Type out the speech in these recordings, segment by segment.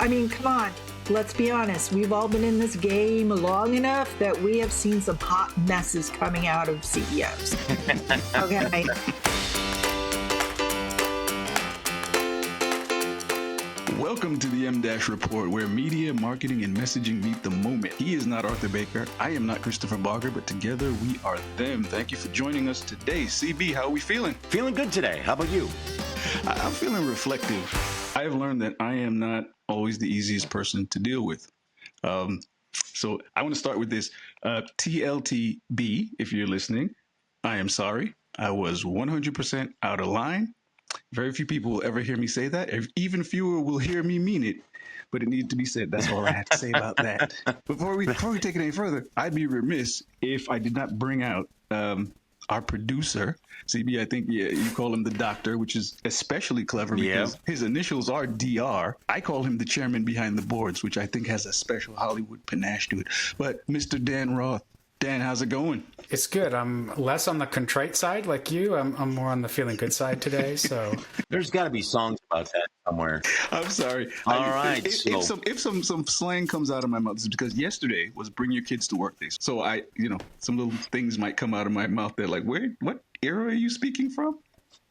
I mean, come on. Let's be honest. We've all been in this game long enough that we have seen some hot messes coming out of CEOs. Okay. Welcome to the M-Report, where media, marketing, and messaging meet the moment. He is not Arthur Baker. I am not Christopher Barker, but together we are them. Thank you for joining us today. CB, how are we feeling? Feeling good today. How about you? I'm feeling reflective. I have learned that I am not always the easiest person to deal with. So I want to start with this. TLTB, if you're listening, I am sorry. I was 100% out of line. Very few people will ever hear me say that. Even fewer will hear me mean it. But it needed to be said. That's all I have to say about that. Before we take it any further, I'd be remiss if I did not bring out our producer, CB. I think you call him the doctor, which is especially clever because his initials are DR. I call him the chairman behind the boards, which I think has a special Hollywood panache to it. But Mr. Dan Roth. Dan, how's it going? It's good. I'm less on the contrite side like you. I'm more on the feeling good side today. So there's got to be songs about that somewhere. I'm sorry. All right. If some slang comes out of my mouth, it's because yesterday was Bring Your Kids to Work Day. So some little things might come out of my mouth. They're like, what era are you speaking from?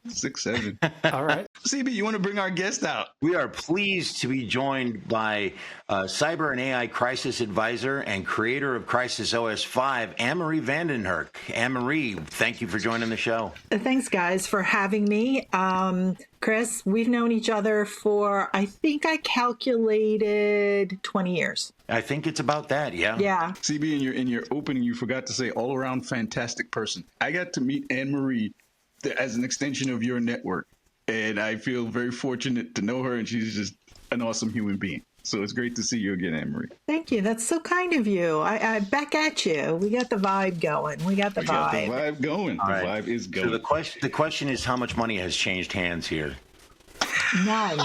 6, 7. All right. CB, you want to bring our guest out? We are pleased to be joined by Cyber and AI Crisis Advisor and creator of Crisis OS 5, Anne-Marie Vandenhurk. Anne-Marie, thank you for joining the show. Thanks, guys, for having me. Chris, we've known each other for, I think I calculated 20 years. I think it's about that, yeah. Yeah. CB, in your opening, you forgot to say all-around fantastic person. I got to meet Anne-Marie as an extension of your network. And I feel very fortunate to know her, and she's just an awesome human being. So it's great to see you again, Anne-Marie. Thank you. That's so kind of you. I back at you. We got the vibe going. We got the vibe going. All the right. vibe is going. So the question is, how much money has changed hands here? None.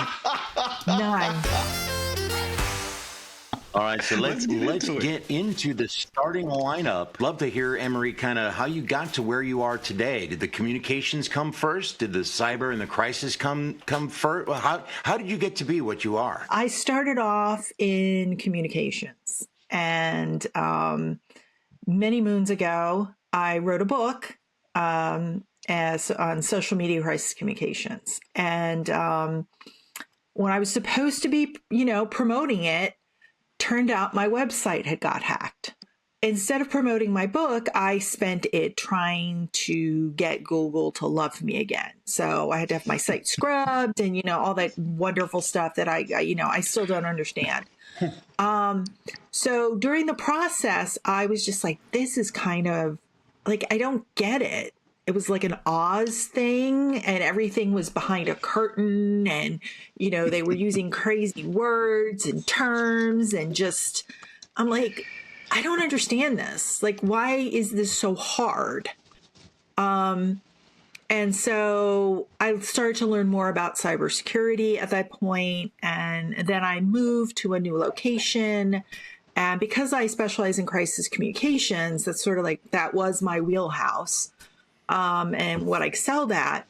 All right, so let's get into the starting lineup. Love to hear, Anne-Marie, kind of how you got to where you are today. Did the communications come first? Did the cyber and the crisis come first? How did you get to be what you are? I started off in communications, and many moons ago, I wrote a book on social media crisis communications. And when I was supposed to be, promoting it, turned out my website had got hacked. Instead of promoting my book, I spent it trying to get Google to love me again. So I had to have my site scrubbed and, all that wonderful stuff that I still don't understand. So during the process, I was just like, this is kind of like, I don't get it. It was like an Oz thing, and everything was behind a curtain, and, they were using crazy words and terms, and just, I'm like, I don't understand this. Like, why is this so hard? And so I started to learn more about cybersecurity at that point, and then I moved to a new location. And because I specialize in crisis communications, that's sort of like, that was my wheelhouse. And what I excelled at,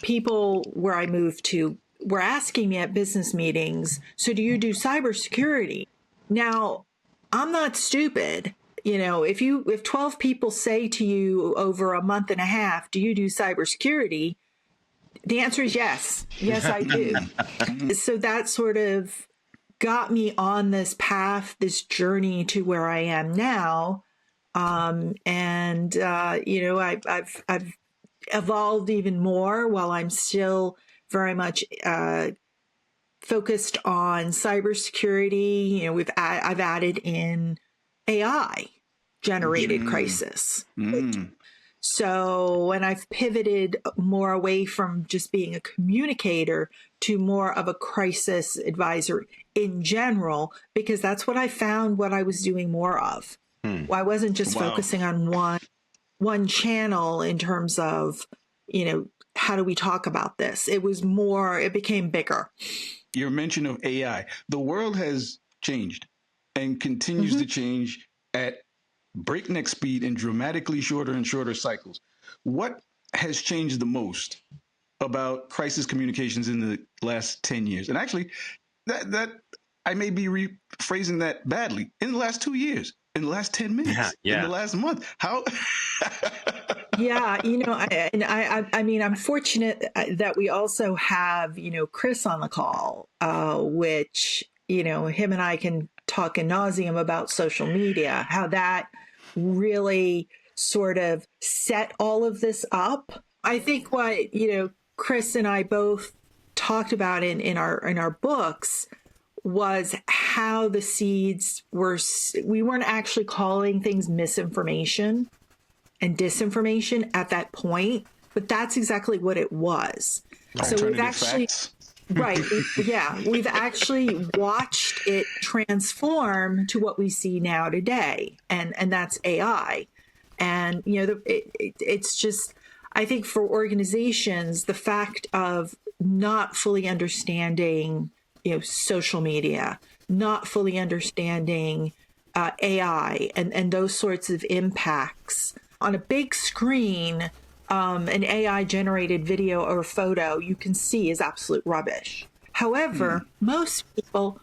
people where I moved to were asking me at business meetings, so do you do cybersecurity? Now, I'm not stupid. If 12 people say to you over a month and a half, do you do cybersecurity? The answer is yes. Yes, I do. So that sort of got me on this path, this journey to where I am now. I've evolved even more while I'm still very much focused on cybersecurity. I've added in AI generated crisis. So, and I've pivoted more away from just being a communicator to more of a crisis advisor in general, because that's what I found what I was doing more of. I wasn't just focusing on one channel in terms of, how do we talk about this? It became bigger. Your mention of AI, the world has changed and continues to change at breakneck speed and dramatically shorter and shorter cycles. What has changed the most about crisis communications in the last 10 years? And actually, that I may be rephrasing that badly. In the last 2 years, in the last 10 minutes, in the last month. How? Yeah, I mean, I'm fortunate that we also have, Chris on the call, which, him and I can talk ad nauseum about social media, how that really sort of set all of this up. I think what, Chris and I both talked about in our books was how the seeds we weren't actually calling things misinformation and disinformation at that point, but that's exactly what it was. So we've actually, right, we've actually watched it transform to what we see now today, and that's AI. And it's just, I think for organizations, the fact of not fully understanding, social media, not fully understanding AI and those sorts of impacts on a big screen, an AI generated video or photo you can see is absolute rubbish. However, most people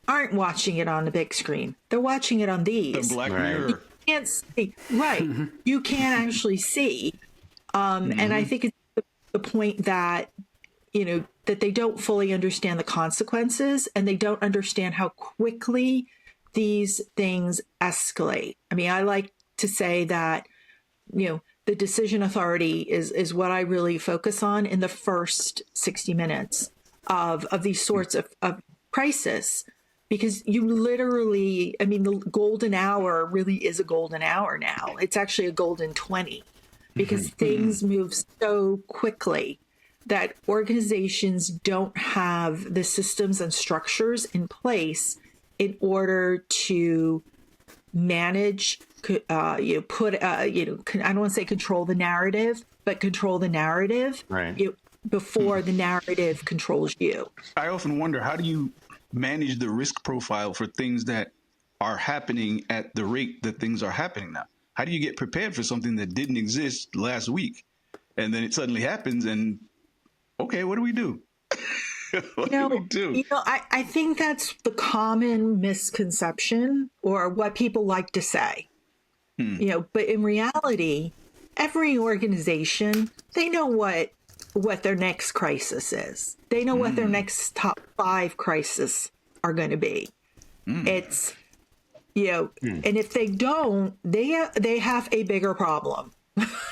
aren't watching it on the big screen. They're watching it on these. The Black Mirror. You can't see. Right. You can't actually see. And I think it's the point that, that they don't fully understand the consequences, and they don't understand how quickly these things escalate. I mean, I like to say that, the decision authority is what I really focus on in the first 60 minutes of these sorts of crisis, because you literally, I mean, the golden hour really is a golden hour now. It's actually a golden 20, because things move so quickly that organizations don't have the systems and structures in place in order to manage, I don't want to say control the narrative, but control the narrative before the narrative controls you. I often wonder, how do you manage the risk profile for things that are happening at the rate that things are happening now? How do you get prepared for something that didn't exist last week, and then it suddenly happens, and okay, what do we do? What do we do? I think that's the common misconception, or what people like to say. But in reality, every organization, they know what their next crisis is. They know what their next top 5 crises are going to be. It's, and if they don't, they have a bigger problem.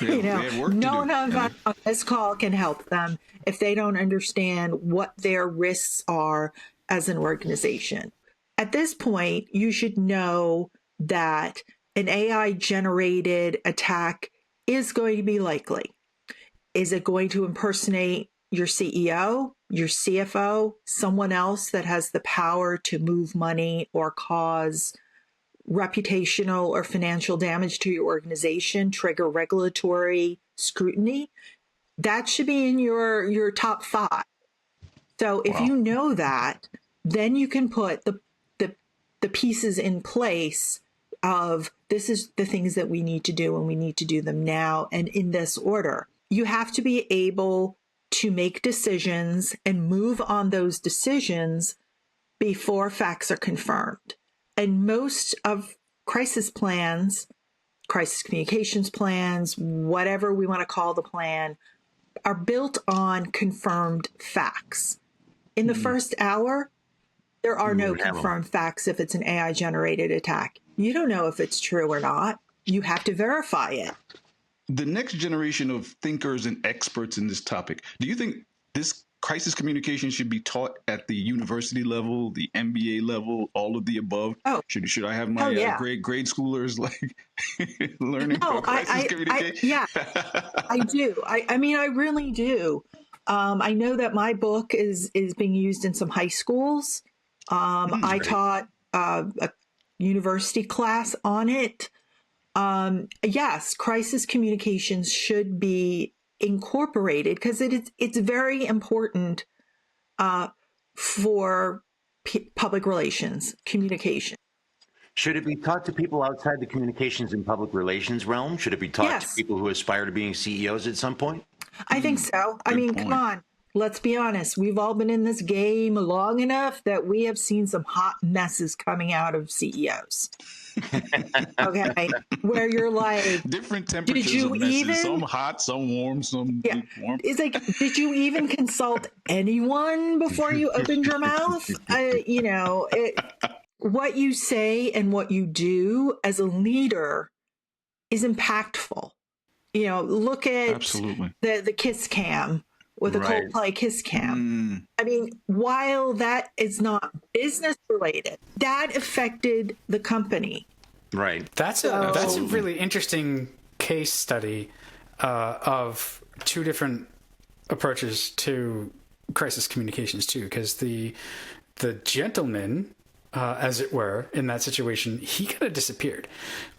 No one on this call can help them if they don't understand what their risks are as an organization. At this point, you should know that an AI generated attack is going to be likely. Is it going to impersonate your CEO, your CFO, someone else that has the power to move money or cause reputational or financial damage to your organization, trigger regulatory scrutiny? That should be in your top 5. So if you know that, then you can put the pieces in place of, this is the things that we need to do, and we need to do them now and in this order. You have to be able to make decisions and move on those decisions before facts are confirmed. And most of crisis plans, crisis communications plans, whatever we want to call the plan, are built on confirmed facts. In the first hour, there are no confirmed facts if it's an AI-generated attack. You don't know if it's true or not. You have to verify it. The next generation of thinkers and experts in this topic, do you think this crisis communication should be taught at the university level, the MBA level, all of the above? Should I have my grade schoolers learning about crisis communication? I do. I mean, I really do. I know that my book is being used in some high schools. I taught a university class on it. Yes, crisis communications should be incorporated because it's very important for public relations, communication. Should it be taught to people outside the communications and public relations realm? Should it be taught to people who aspire to being CEOs at some point? I think so. I mean, come on. let's be honest, we've all been in this game long enough that we have seen some hot messes coming out of CEOs. Okay, where you're like, different temperatures did you of messes. even? Some hot, some warm, some lukewarm. It's like, did you even consult anyone before you opened your mouth? What you say and what you do as a leader is impactful. Look at Absolutely. the kiss cam with the Right. Coldplay kiss cam. I mean, while that is not business related, that affected the company. Right. That's a really interesting case study of two different approaches to crisis communications too, because the gentleman, as it were, in that situation, he kind of disappeared.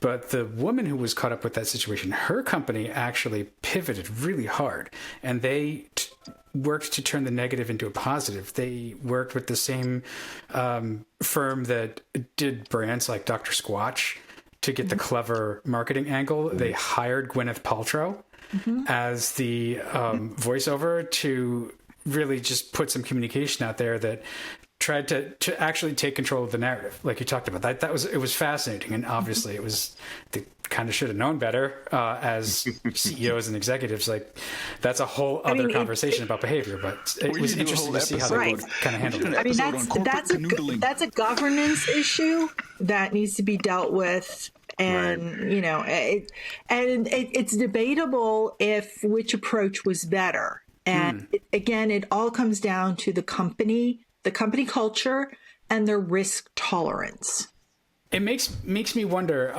But the woman who was caught up with that situation, her company actually pivoted really hard, and they worked to turn the negative into a positive. They worked with the same firm that did brands like Dr. Squatch to get the clever marketing angle. They hired Gwyneth Paltrow as the voiceover to really just put some communication out there that tried to actually take control of the narrative, like you talked about. It was fascinating, and obviously they kind of should have known better as CEOs and executives. Like, that's a whole other conversation about behavior. But it was interesting to see how they kind of handled it. I mean, that's a governance issue that needs to be dealt with, and it's debatable if which approach was better. And again, it all comes down to the company culture, and their risk tolerance. It makes me wonder.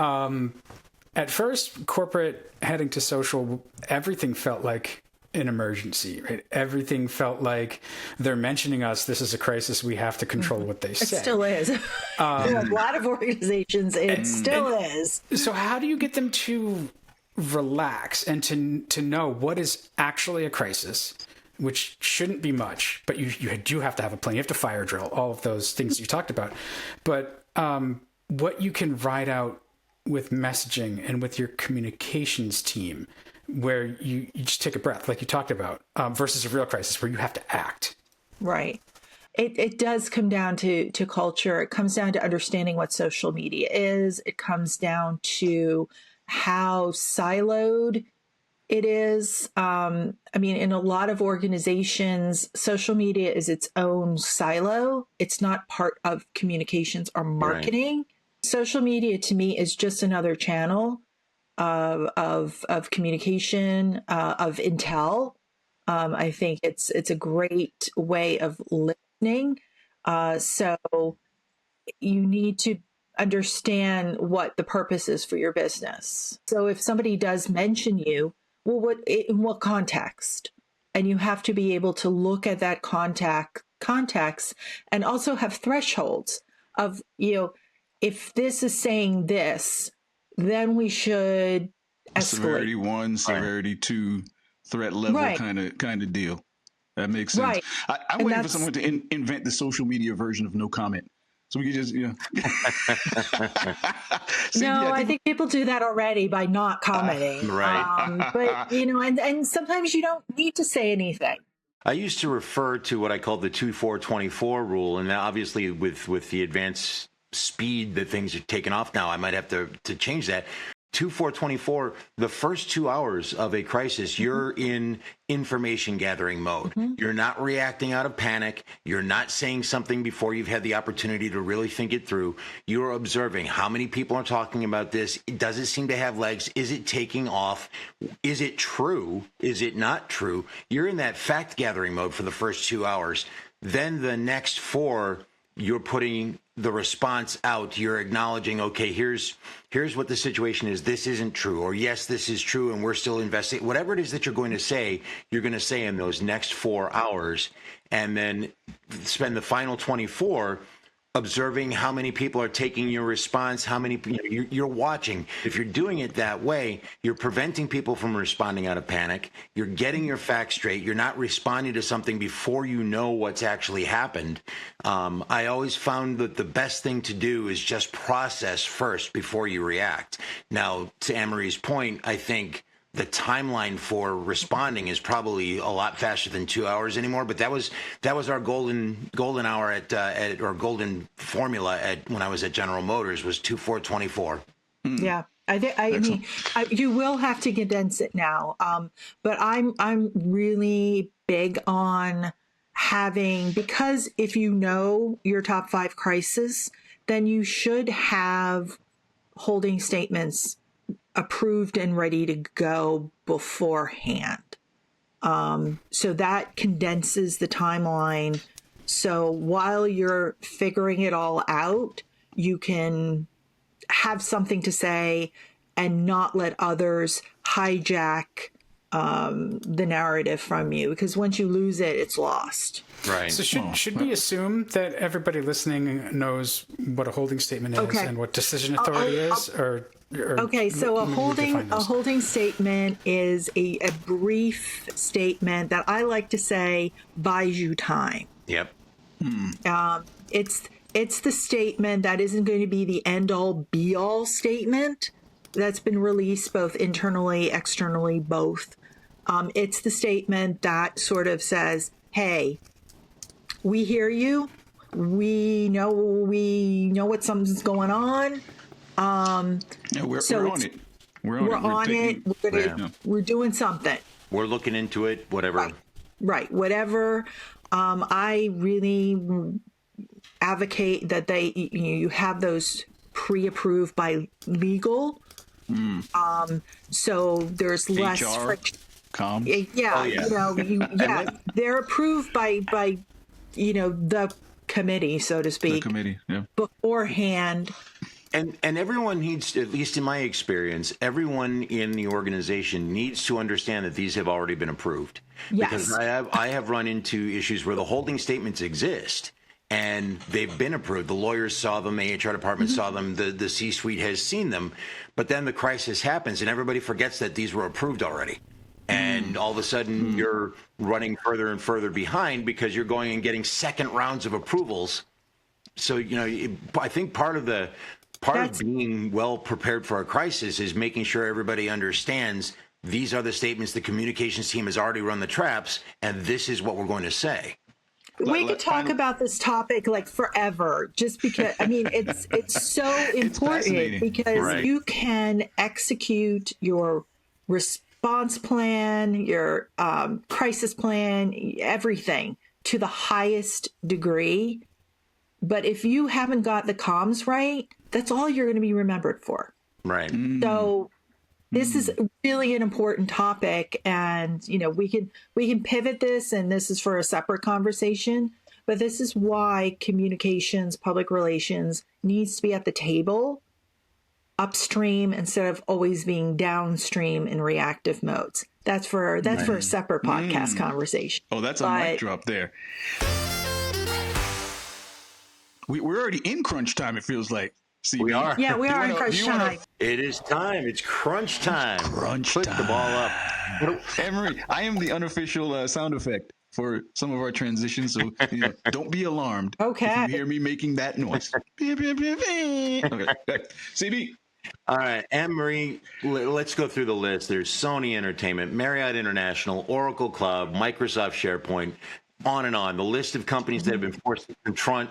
At first, corporate heading to social, everything felt like an emergency, right? Everything felt like they're mentioning us. This is a crisis. We have to control what they say. It still is. A lot of organizations, it still is. So how do you get them to relax and to know what is actually a crisis, which shouldn't be much, but you do have to have a plan. You have to fire drill, all of those things you talked about. But what you can ride out with messaging and with your communications team, where you just take a breath, like you talked about, versus a real crisis where you have to act. Right. It does come down to culture. It comes down to understanding what social media is. It comes down to how siloed it is. I mean, in a lot of organizations, social media is its own silo. It's not part of communications or marketing. Right. Social media to me is just another channel of communication, of intel. I think it's a great way of listening. So you need to understand what the purpose is for your business. So if somebody does mention you, well, in what context? And you have to be able to look at that context and also have thresholds of, if this is saying this, then we should escalate. Severity 1, severity 2, threat level kind of deal. That makes sense. Right. I'm waiting for someone to invent the social media version of no comment. So we could just, I think people do that already by not commenting. Right. But, and sometimes you don't need to say anything. I used to refer to what I called the 2-4-24 rule. And obviously with the advanced speed that things are taking off now, I might have to change that. 2-4-24, the first 2 hours of a crisis, you're in information gathering mode. You're not reacting out of panic. You're not saying something before you've had the opportunity to really think it through. You're observing how many people are talking about this. Does it seem to have legs? Is it taking off? Is it true? Is it not true? You're in that fact gathering mode for the first 2 hours. Then the next 4, you're putting the response out. You're acknowledging, okay, here's what the situation is. This isn't true, or yes, this is true, and we're still investigating. Whatever it is that you're going to say in those next 4 hours, and then spend the final 24 observing how many people are taking your response, how many you're watching. If you're doing it that way, you're preventing people from responding out of panic. You're getting your facts straight. You're not responding to something before you know what's actually happened. I always found that the best thing to do is just process first before you react. Now, to Anne-Marie's point, I think the timeline for responding is probably a lot faster than 2 hours anymore. But that was our golden hour or golden formula when I was at General Motors was 2424. Yeah. I mean, you will have to condense it now. But I'm really big on having, because if you know your top 5 crises, then you should have holding statements approved and ready to go beforehand. So that condenses the timeline. So while you're figuring it all out, you can have something to say and not let others hijack the narrative from you, because once you lose it, it's lost. Right. So should we assume that everybody listening knows what a holding statement is and what decision authority is? Okay, so a holding statement is a brief statement that I like to say buys you time. Yep. It's the statement that isn't going to be the end-all, be-all statement that's been released both internally, externally, both. It's the statement that sort of says, hey, we hear you. We know what something's going on. Yeah, we're on it. We're on it. We're doing something. We're looking into it, whatever. Right. Whatever. I really advocate that you have those pre-approved by legal. So there's less friction. They're approved by the committee, so to speak. The committee, yeah. Beforehand. And everyone needs, at least in my experience, everyone in the organization needs to understand that these have already been approved. Yes. Because I have run into issues where the holding statements exist and they've been approved. The lawyers saw them, the HR department saw them, the C-suite has seen them, but then the crisis happens and everybody forgets that these were approved already. And all of a sudden you're running further and further behind because you're going and getting second rounds of approvals. So, I think part of being well prepared for a crisis is making sure everybody understands these are the statements the communications team has already run the traps, and this is what we're going to say. We could talk about this topic like forever, just because, it's so important because you can execute your response plan, your crisis plan, everything to the highest degree. But if you haven't got the comms right, that's all you're going to be remembered for. Right. So this is really an important topic, and we can pivot this, and this is for a separate conversation. But this is why communications, public relations needs to be at the table, upstream instead of always being downstream in reactive modes. That's for a separate podcast conversation. Oh, that's a mic drop there. We're already in crunch time, it feels like. CB. We are. Yeah, we are in crunch time. It is time. It's crunch time. Put the ball up. Emery, I am the unofficial sound effect for some of our transitions, so don't be alarmed. Okay. If you hear me making that noise. Okay. CB. All right, Anne-Marie, let's go through the list. There's Sony Entertainment, Marriott International, Oracle Cloud, Microsoft SharePoint, on and on. The list of companies that have been forced to confront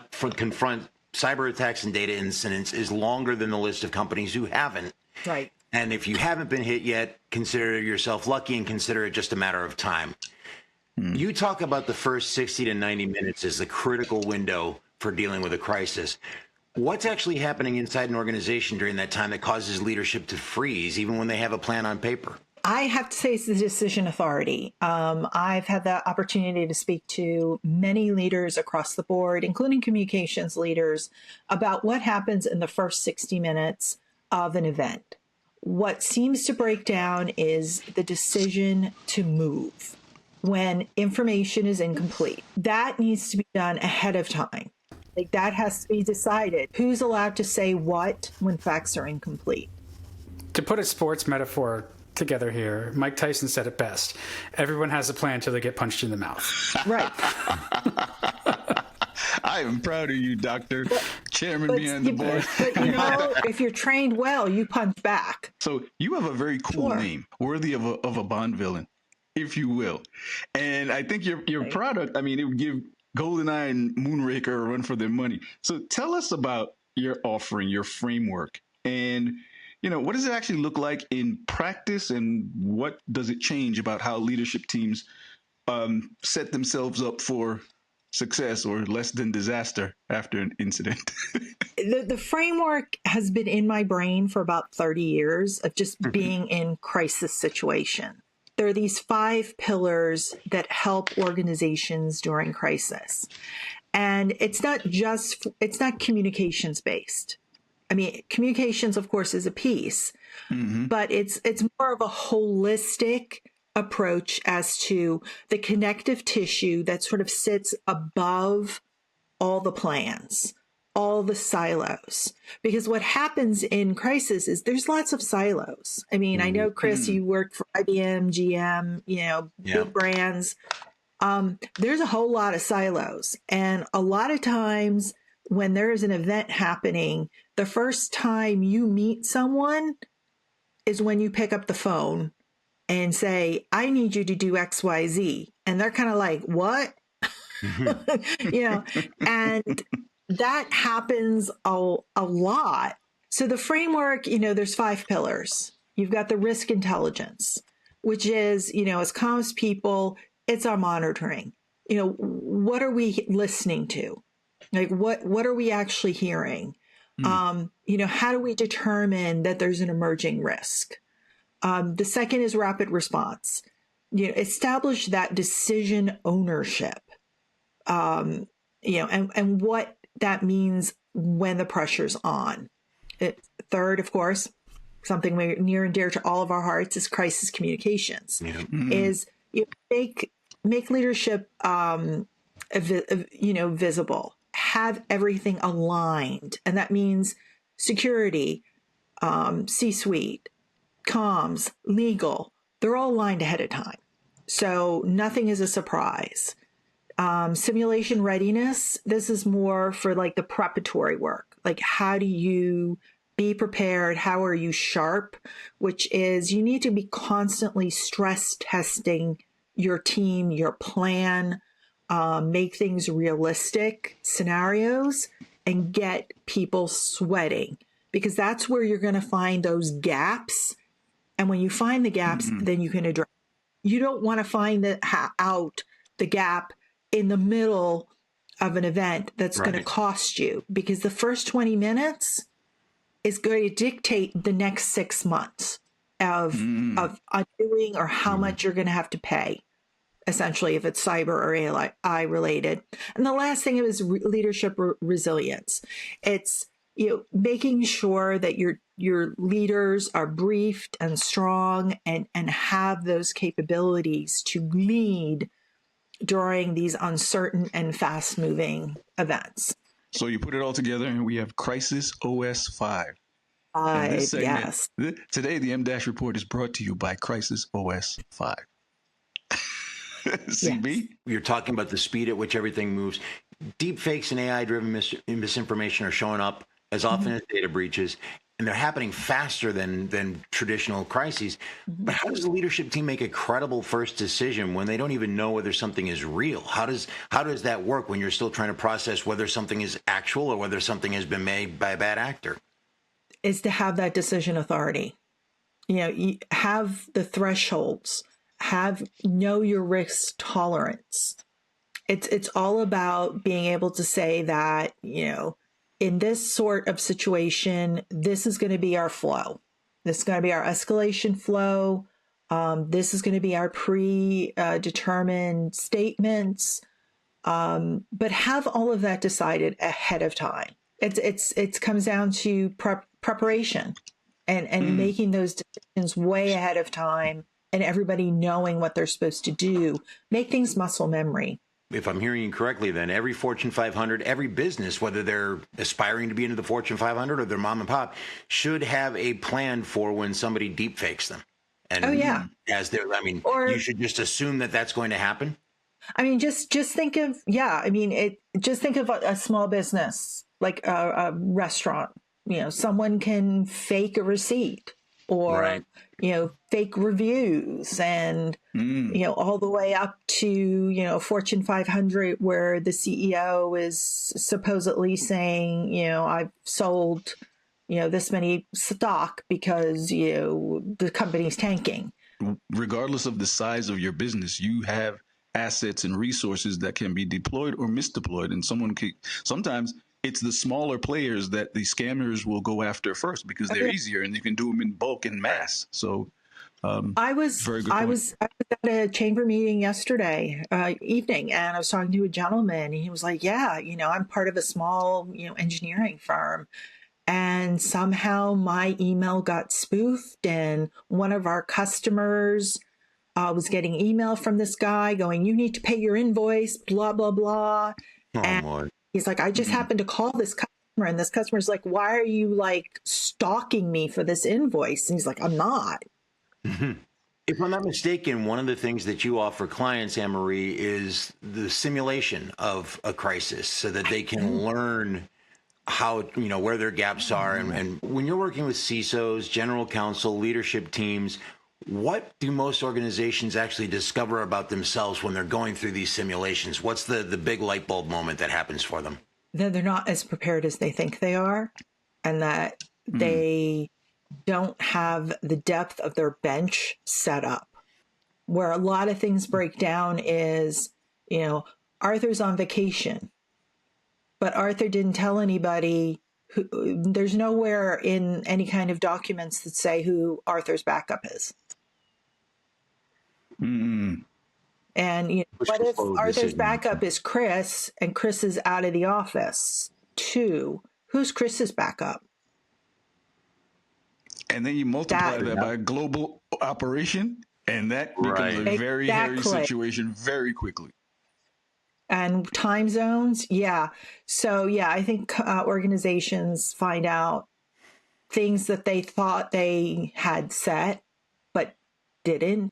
cyber attacks and data incidents is longer than the list of companies who haven't. Right. And if you haven't been hit yet, consider yourself lucky and consider it just a matter of time. You talk about the first 60 to 90 minutes as the critical window for dealing with a crisis. What's actually happening inside an organization during that time that causes leadership to freeze, even when they have a plan on paper? I have to say it's the decision authority. I've had the opportunity to speak to many leaders across the board, including communications leaders, about what happens in the first 60 minutes of an event. What seems to break down is the decision to move when information is incomplete. That needs to be done ahead of time. Like, that has to be decided. Who's allowed to say what when facts are incomplete? To put a sports metaphor together here, Mike Tyson said it best. Everyone has a plan till they get punched in the mouth. Right. I am proud of you, Doctor. Chairman But, behind the board. but if you're trained well, you punch back. So you have a very cool Sure. name, worthy of a Bond villain, if you will. And I think your product, I mean, it would give GoldenEye and Moonraker a run for their money. So tell us about your offering, your framework, and what does it actually look like in practice, and what does it change about how leadership teams set themselves up for success or less than disaster after an incident? The framework has been in my brain for about 30 years of just being in crisis situation. There are these 5 pillars that help organizations during crisis. And it's not communications based. I mean, communications, of course, is a piece, but it's more of a holistic approach as to the connective tissue that sort of sits above all the plans, all the silos. Because what happens in crisis is there's lots of silos. I mean, I know, Chris, you worked for IBM, GM, big brands. There's a whole lot of silos. And a lot of times when there's an event happening, the first time you meet someone is when you pick up the phone and say, I need you to do X, Y, Z. And they're kind of like, what? And that happens a lot. So the framework, there's 5 pillars. You've got the risk intelligence, which is, as comms people, it's our monitoring. What are we listening to? Like, what are we actually hearing? How do we determine that there's an emerging risk? The second is rapid response. Establish that decision ownership. And what that means when the pressure's on. Third, of course, something near and dear to all of our hearts is crisis communications. Is make leadership visible. Have everything aligned, and that means security, C-suite, comms, legal. They're all aligned ahead of time, so nothing is a surprise. Simulation readiness. This is more for like the preparatory work. Like, how do you be prepared? How are you sharp? Which is, you need to be constantly stress testing your team, your plan, make things realistic scenarios, and get people sweating, because that's where you're going to find those gaps. And when you find the gaps, then you can address. You don't want to find out the gap in the middle of an event that's going to cost you, because the first 20 minutes is going to dictate the next 6 months of undoing or how much you're going to have to pay, essentially, if it's cyber or AI related. And the last thing is leadership resilience. It's making sure that your leaders are briefed and strong and have those capabilities to lead during these uncertain and fast moving events. So you put it all together and we have Crisis OS 5. Yes. Today, the M-Dash report is brought to you by Crisis OS 5. CB? Yes. You're talking about the speed at which everything moves. Deepfakes and AI-driven misinformation are showing up as often as data breaches, and they're happening faster than traditional crises. But how does the leadership team make a credible first decision when they don't even know whether something is real? How does that work when you're still trying to process whether something is actual or whether something has been made by a bad actor? Is to have that decision authority. You have the thresholds. Know your risk tolerance. It's all about being able to say that, in this sort of situation, this is going to be our flow. This is going to be our escalation flow. This is going to be our predetermined statements. But have all of that decided ahead of time. It comes down to preparation and making those decisions way ahead of time, and everybody knowing what they're supposed to do. Make things muscle memory. If I'm hearing you correctly, then every Fortune 500, every business, whether they're aspiring to be into the Fortune 500 or their mom and pop, should have a plan for when somebody deepfakes them. And you should just assume that that's going to happen. I mean, just think of, yeah, I mean, just think of a small business, like a restaurant. Someone can fake a receipt, or Right. fake reviews, and all the way up to Fortune 500, where the CEO is supposedly saying, I've sold this many stock because the company's tanking. Regardless of the size of your business, you have assets and resources that can be deployed or misdeployed. And sometimes it's the smaller players that the scammers will go after first because they're easier and you can do them in bulk and mass. So, I was very good I point. was I was at a chamber meeting yesterday evening, and I was talking to a gentleman, and he was like, "Yeah, I'm part of a small engineering firm, and somehow my email got spoofed, and one of our customers was getting email from this guy going, 'You need to pay your invoice,' blah blah blah." Oh, And boy. he's like, "I just happened to call this customer, and this customer's like, 'Why are you like stalking me for this invoice?'" And he's like, "I'm not." If I'm not mistaken, one of the things that you offer clients, Anne-Marie, is the simulation of a crisis so that they can learn how, where their gaps are. And when you're working with CISOs, general counsel, leadership teams, what do most organizations actually discover about themselves when they're going through these simulations? What's the big light bulb moment that happens for them? That they're not as prepared as they think they are, and that they don't have the depth of their bench set up. Where a lot of things break down is, Arthur's on vacation, but Arthur didn't tell anybody. There's nowhere in any kind of documents that say who Arthur's backup is. Mm-mm. And what if Arthur's backup is Chris, and Chris is out of the office too? Who's Chris's backup? And then you multiply that by a global operation, and that becomes a very hairy situation very quickly. And time zones, yeah. So, yeah, I think organizations find out things that they thought they had set, but didn't.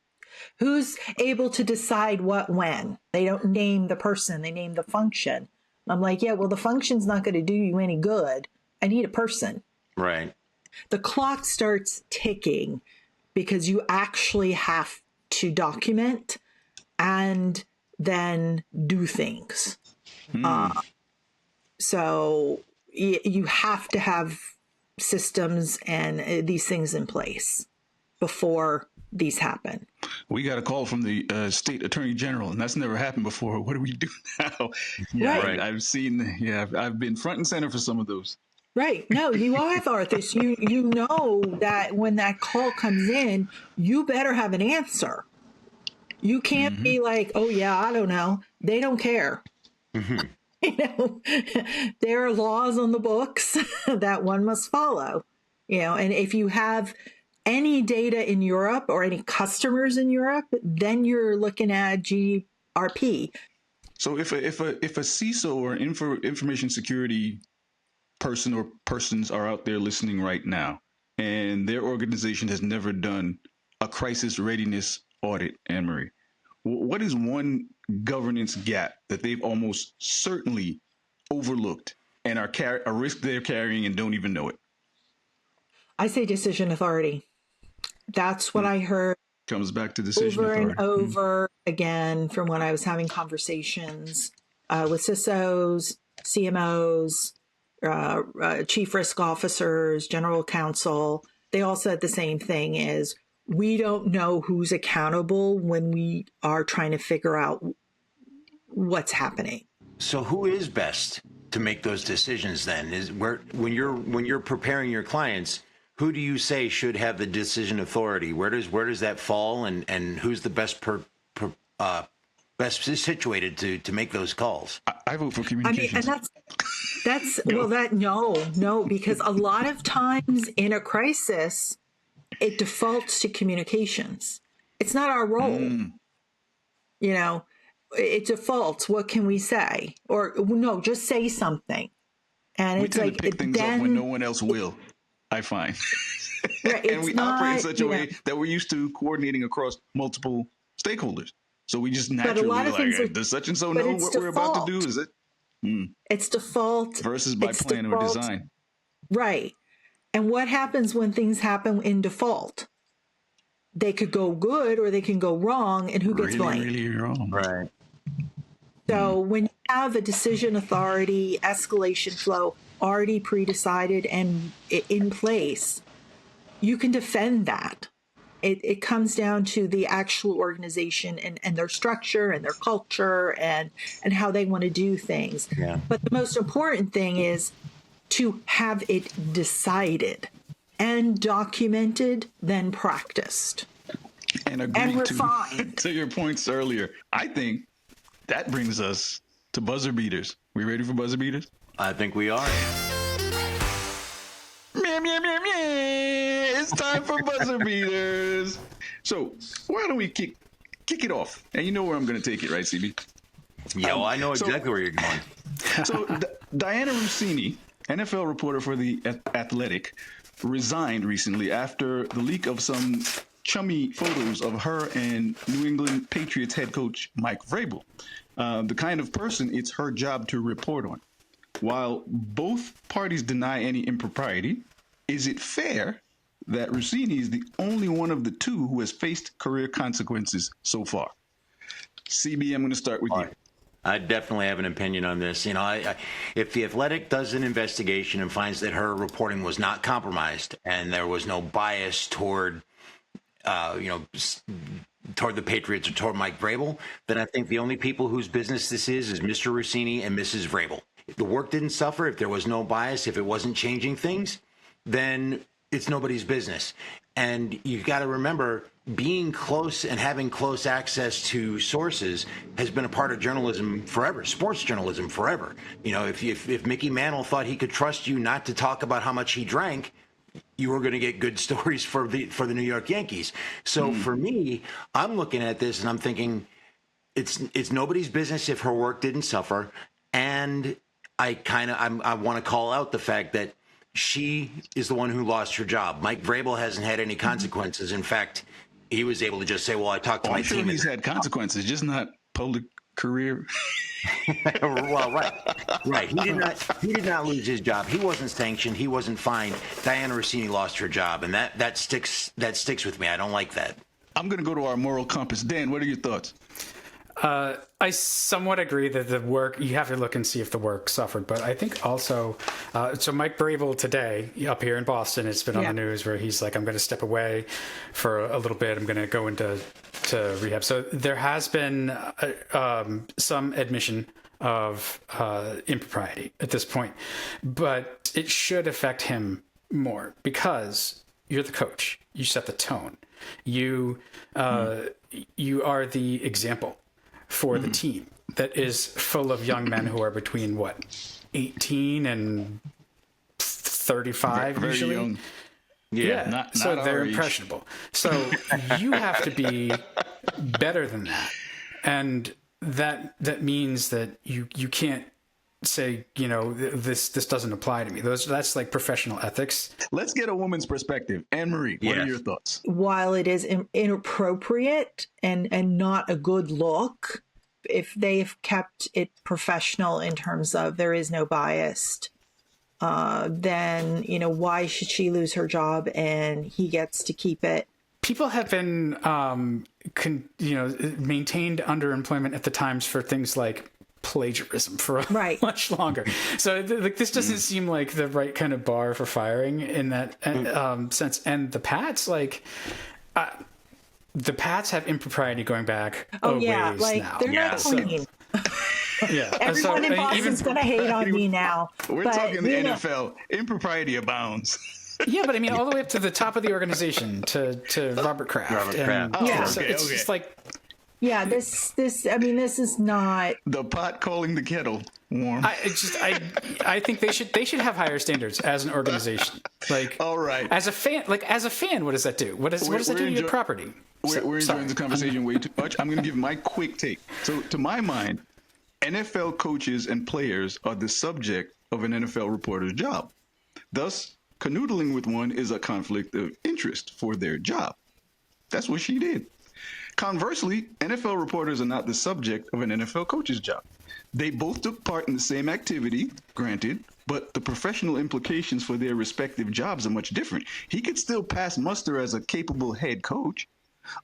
Who's able to decide what when? They don't name the person, they name the function. I'm like, yeah, well, the function's not going to do you any good. I need a person. Right. The clock starts ticking because you actually have to document and then do things. So you have to have systems and these things in place before these happen. We got a call from the state attorney general, and that's never happened before. What do we do now? Yeah, Right. I've been front and center for some of those. Right. No, you have, Arthur. So you know that when that call comes in, you better have an answer. You can't be like, oh, yeah, I don't know. They don't care. There are laws on the books that one must follow. And if you have any data in Europe or any customers in Europe, then you're looking at GRP. So if a CISO or information security person or persons are out there listening right now, and their organization has never done a crisis readiness audit, Anne-Marie, what is one governance gap that they've almost certainly overlooked and are a risk they're carrying and don't even know it? I say decision authority. That's what I heard. Comes back to decision over authority. And over again from when I was having conversations with CISOs, CMOs, chief risk officers, general counsel. They all said the same thing: is we don't know who's accountable when we are trying to figure out what's happening. So who is best to make those decisions then? When you're preparing your clients, who do you say should have the decision authority? Where does that fall, and who's the best best situated to make those calls? I vote for communications. I mean, and no, because a lot of times in a crisis, it defaults to communications. It's not our role. It defaults. What can we say? Or no, just say something. And we it's tend like to pick things up when no one else will, I find. Right, and we operate in such a way that we're used to coordinating across multiple stakeholders. So we just naturally does such and so know what we're about to do? Is it? It's default. Versus by plan or design. Right. And what happens when things happen in default? They could go good or they can go wrong, and who gets blamed? Really wrong. Right. So when you have a decision authority, escalation flow already pre-decided and in place, you can defend that. It comes down to the actual organization and their structure and their culture and how they want to do things. Yeah. But the most important thing is to have it decided and documented, then practiced. And agreed refined. To your points earlier. I think that brings us to buzzer beaters. We ready for buzzer beaters? I think we are. Meow, meow, meow, meow. It's time for buzzer beaters. So why don't we kick it off? And you know where I'm going to take it, right, CB? Yeah, well, I know exactly where you're going. So Diana Russini, NFL reporter for The Athletic, resigned recently after the leak of some chummy photos of her and New England Patriots head coach Mike Vrabel, the kind of person it's her job to report on. While both parties deny any impropriety, is it fair that Russini is the only one of the two who has faced career consequences so far? CB, I'm going to start with you. I definitely have an opinion on this. You know, if the Athletic does an investigation and finds that her reporting was not compromised and there was no bias toward, toward the Patriots or toward Mike Vrabel, then I think the only people whose business this is Mr. Russini and Mrs. Vrabel. If the work didn't suffer, if there was no bias, if it wasn't changing things, then it's nobody's business. And you've got to remember, being close and having close access to sources has been a part of journalism forever, sports journalism forever. You know, if Mickey Mantle thought he could trust you not to talk about how much he drank, you were going to get good stories for the New York Yankees. So for me, I'm looking at this and I'm thinking it's nobody's business if her work didn't suffer. And I want to call out the fact that she is the one who lost her job. Mike Vrabel hasn't had any consequences. In fact, he was able to just say, well, I talked to my team. He's had consequences, just not public career. Well, right. He did not lose his job. He wasn't sanctioned. He wasn't fined. Diana Russini lost her job, and that sticks with me. I don't like that. I'm going to go to our moral compass. Dan, what are your thoughts? I somewhat agree that the work, you have to look and see if the work suffered, but I think also, so Mike Vrabel today up here in Boston, it's been on the news where he's like, I'm going to step away for a little bit. I'm going to go into rehab. So there has been some admission of impropriety at this point, but it should affect him more because you're the coach. You set the tone. You are the example for the team that is full of young men who are between 18 and 35 very usually. Young. Yeah, not so they're age. impressionable. So you have to be better than that, and that means that you can't say, this doesn't apply to me. That's like professional ethics. Let's get a woman's perspective. Anne-Marie, what are your thoughts? While it is inappropriate and not a good look, if they've kept it professional in terms of there is no bias, then, why should she lose her job and he gets to keep it? People have been, maintained underemployment at the Times for things like plagiarism for much longer. So this doesn't seem like the right kind of bar for firing in that sense. And the Pats, the Pats have impropriety going back a ways now. They're not clean. Everyone in Boston's going to hate on me now. We're talking the NFL. Impropriety abounds. Yeah, but I mean, all the way up to the top of the organization, to Robert Kraft. So it's just like... Yeah, this is not the pot calling the kettle warm. I think they should have higher standards as an organization. All right. As a fan, what does that do? What does that do to your property? We're enjoying the conversation way too much. I'm going to give my quick take. So, to my mind, NFL coaches and players are the subject of an NFL reporter's job. Thus, canoodling with one is a conflict of interest for their job. That's what she did. Conversely, NFL reporters are not the subject of an NFL coach's job. They both took part in the same activity, granted, but the professional implications for their respective jobs are much different. He could still pass muster as a capable head coach.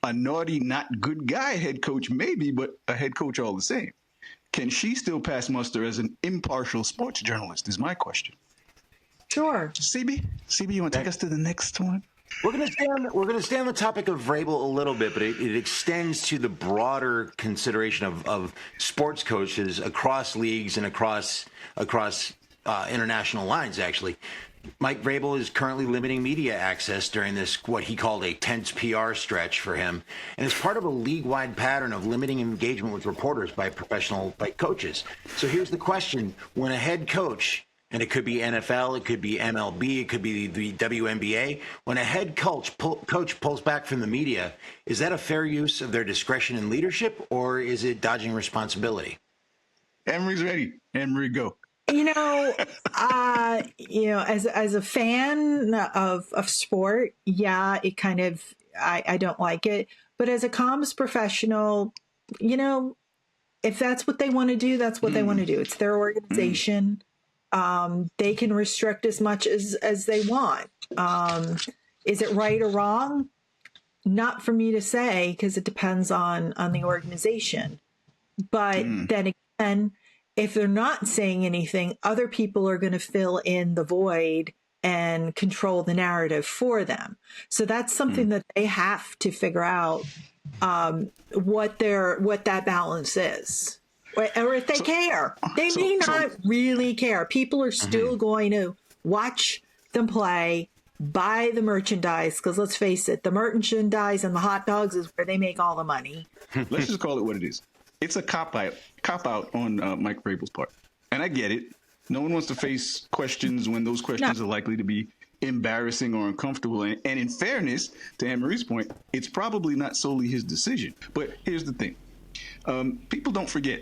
A naughty, not good guy head coach, maybe, but a head coach all the same. Can she still pass muster as an impartial sports journalist, is my question. Sure. CB, you want to take us to the next one? We're going to stay on the topic of Vrabel a little bit, but it extends to the broader consideration of sports coaches across leagues and across international lines, actually. Mike Vrabel is currently limiting media access during this, what he called a tense PR stretch for him, and it's part of a league-wide pattern of limiting engagement with reporters by coaches. So here's the question. When a head coach, and it could be NFL, it could be MLB, it could be the WNBA, when a head coach pulls back from the media, is that a fair use of their discretion and leadership, or is it dodging responsibility? Emery's ready. Emery, go. As a fan of sport, yeah, it kind of, I don't like it. But as a comms professional, if that's what they want to do, that's what they want to do. It's their organization. They can restrict as much as they want. Is it right or wrong? Not for me to say, because it depends on the organization. But then again, if they're not saying anything, other people are going to fill in the void and control the narrative for them. So that's something that they have to figure out, what that balance is. Or if they care. They may not really care. People are still going to watch them play, buy the merchandise, because let's face it, the merchandise and the hot dogs is where they make all the money. Let's just call it what it is. It's a cop-out on Mike Vrabel's part. And I get it. No one wants to face questions when those questions are likely to be embarrassing or uncomfortable. And in fairness, to Anne-Marie's point, it's probably not solely his decision. But here's the thing. People don't forget.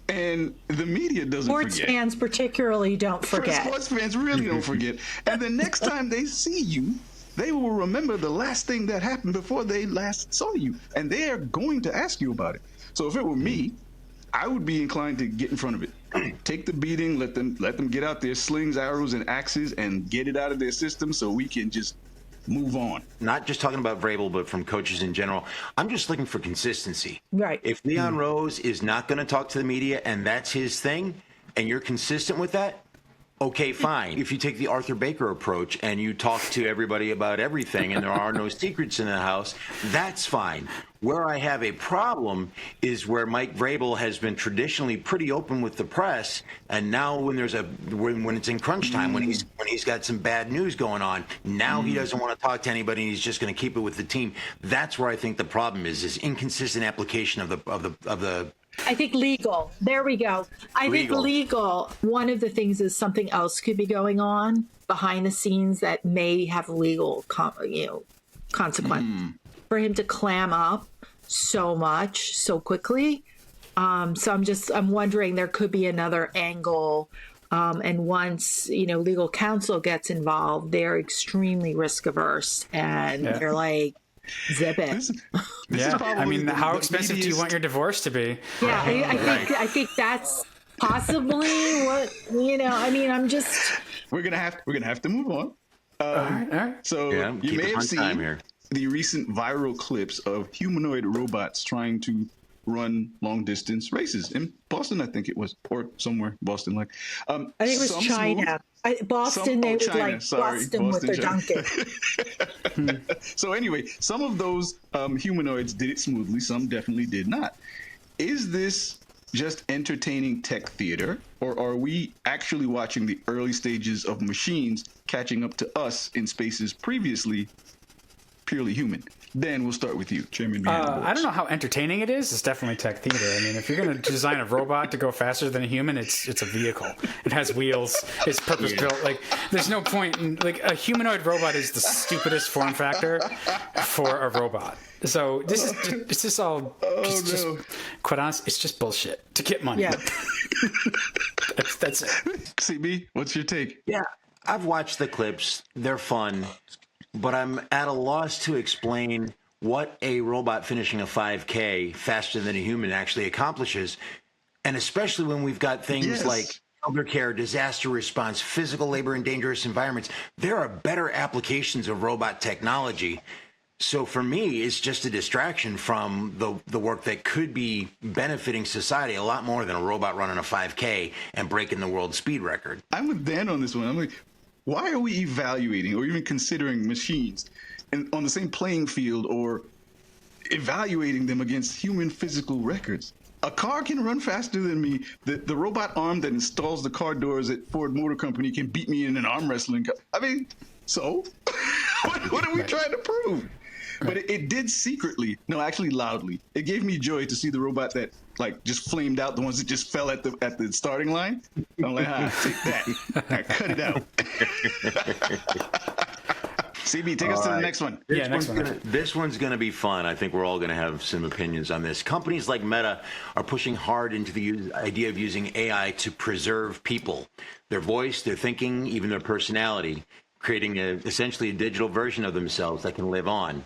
And the media doesn't forget. Sports fans particularly don't forget. Sports fans really don't forget. And the next time they see you, they will remember the last thing that happened before they last saw you. And they are going to ask you about it. So if it were me, I would be inclined to get in front of it. Take the beating, let them get out their slings, arrows, and axes and get it out of their system so we can just move on. Not just talking about Vrabel, but from coaches in general. I'm just looking for consistency. Right. If Leon Rose is not going to talk to the media and that's his thing, and you're consistent with that, okay, fine. If you take the Arthur Baker approach and you talk to everybody about everything and there are no secrets in the house, that's fine. Where I have a problem is where Mike Vrabel has been traditionally pretty open with the press, and now when it's in crunch time, when he's got some bad news going on, now he doesn't want to talk to anybody and he's just going to keep it with the team. That's where I think the problem is inconsistent application of the I think legal. There we go. I think legal. One of the things is something else could be going on behind the scenes that may have legal, consequence for him to clam up so much so quickly. So I'm wondering, there could be another angle. And once, legal counsel gets involved, they're extremely risk averse and they're like, zip it. This is how expensive do you want your divorce to be? Yeah, I think that's possibly what I'm just. We're gonna have to move on. All right. So you may have seen the recent viral clips of humanoid robots trying to run long distance races in Boston, I think it was, or somewhere Boston like. I think it was China. Boston, they would blast them with their donkey. So anyway, some of those humanoids did it smoothly. Some definitely did not. Is this just entertaining tech theater, or are we actually watching the early stages of machines catching up to us in spaces previously purely human? Dan, we'll start with you, Chairman. I don't know how entertaining it is. It's definitely tech theater. I mean, if you're going to design a robot to go faster than a human, it's a vehicle. It has wheels. It's purpose built. Like, there's no point in, a humanoid robot is the stupidest form factor for a robot. So it's just all just quite honest. It's just bullshit to get money. Yeah. that's it. CB, what's your take? Yeah, I've watched the clips. They're fun. But I'm at a loss to explain what a robot finishing a 5K faster than a human actually accomplishes. And especially when we've got things like elder care, disaster response, physical labor in dangerous environments, there are better applications of robot technology. So for me, it's just a distraction from the work that could be benefiting society a lot more than a robot running a 5K and breaking the world speed record. I'm with Dan on this one. I'm like, why are we evaluating or even considering machines on the same playing field or evaluating them against human physical records? A car can run faster than me. The robot arm that installs the car doors at Ford Motor Company can beat me in an arm wrestling. I mean, so what are we trying to prove? But it did secretly, no, actually loudly. It gave me joy to see the robot that like just flamed out, the ones that just fell at the starting line. I'm like, take that. I cut it out. CB, take us to the next one. This one's going to be fun. I think we're all going to have some opinions on this. Companies like Meta are pushing hard into the idea of using AI to preserve people, their voice, their thinking, even their personality, creating essentially a digital version of themselves that can live on.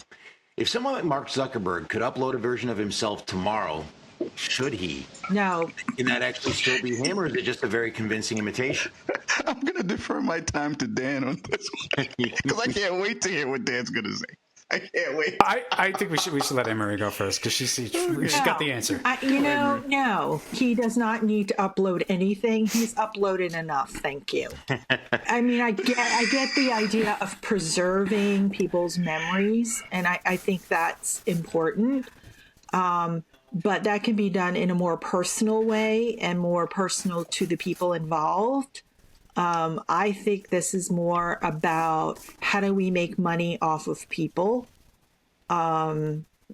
If someone like Mark Zuckerberg could upload a version of himself tomorrow, should he? No. Can that actually still be him, or is it just a very convincing imitation? I'm going to defer my time to Dan on this one because I can't wait to hear what Dan's going to say. I can't wait. I think we should let Emery go first because she's got the answer. No, he does not need to upload anything. He's uploaded enough. Thank you. I mean, I get the idea of preserving people's memories, and I think that's important. But that can be done in a more personal way and more personal to the people involved. I think this is more about how do we make money off of people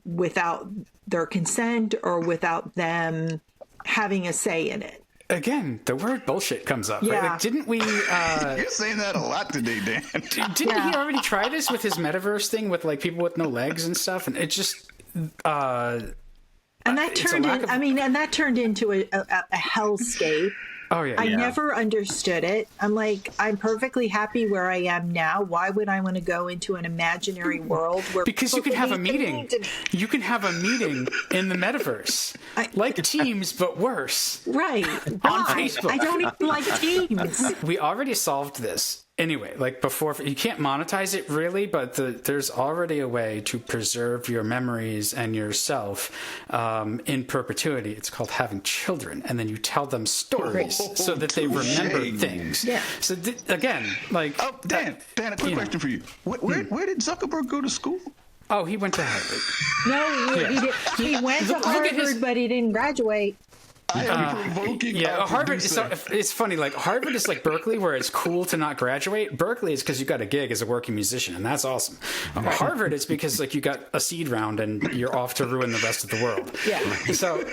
without their consent or without them having a say in it. Again, the word bullshit comes up. Yeah. Right? Like, didn't we? You're saying that a lot today, Dan. Didn't he already try this with his metaverse thing with like people with no legs and stuff? And it just. And that turned into a hellscape. Oh, yeah. I never understood it. I'm like, I'm perfectly happy where I am now. Why would I want to go into an imaginary world where because you can have a meeting. You can have a meeting in the metaverse, like Teams, but worse. Right. On Facebook. I don't even like Teams. We already solved this. Anyway, like before, you can't monetize it really, but there's already a way to preserve your memories and yourself in perpetuity. It's called having children, and then you tell them stories so that they remember things. Yeah. So again, like Dan, a quick question for you. Where did Zuckerberg go to school? Oh, he went to Harvard. No, he went to Harvard, but he didn't graduate. I am provoking. Harvard. It's funny. Like Harvard is like Berkeley, where it's cool to not graduate. Berkeley is because you got a gig as a working musician, and that's awesome. Harvard is because like you got a seed round and you're off to ruin the rest of the world. Yeah. So,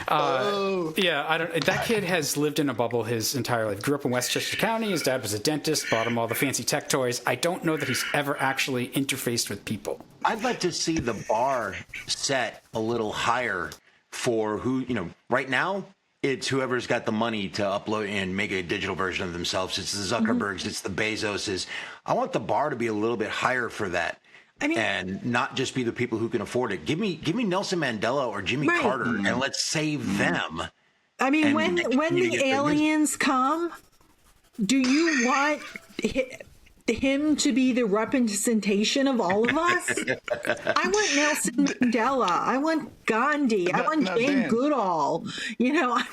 I don't. That kid has lived in a bubble his entire life. Grew up in Westchester County. His dad was a dentist. Bought him all the fancy tech toys. I don't know that he's ever actually interfaced with people. I'd like to see the bar set a little higher. For who, right now, it's whoever's got the money to upload and make a digital version of themselves. It's the Zuckerbergs, it's the Bezoses. I want the bar to be a little bit higher for that. And not just be the people who can afford it. Give me Nelson Mandela or Jimmy Carter, and let's save them. I mean, when the aliens come, do you want him to be the representation of all of us? I want Nelson Mandela. I want Gandhi. I want Jane Goodall. I want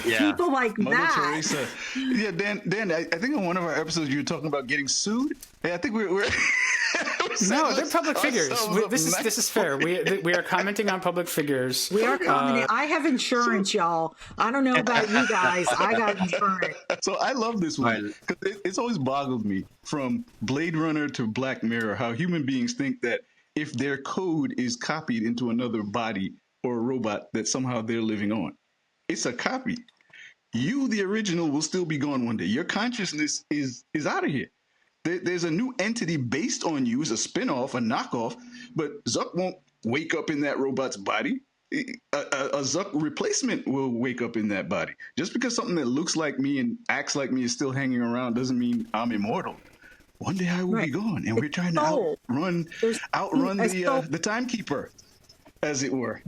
people like Mother that. Teresa. Yeah, Dan. I think on one of our episodes you were talking about getting sued. Hey, I think we're no, they're public figures. This is fair. We are commenting on public figures. We are commenting. I have insurance, y'all. I don't know about you guys. I got insurance. So I love this one because it's always boggled me from Blade Runner to Black Mirror how human beings think that if their code is copied into another body or a robot that somehow they're living on, it's a copy. You, the original, will still be gone one day. Your consciousness is out of here. There's a new entity based on you, it's a spinoff, a knockoff, but Zuck won't wake up in that robot's body. A Zuck replacement will wake up in that body. Just because something that looks like me and acts like me is still hanging around doesn't mean I'm immortal. one day I will be gone, and we're trying to outrun the timekeeper, as it were.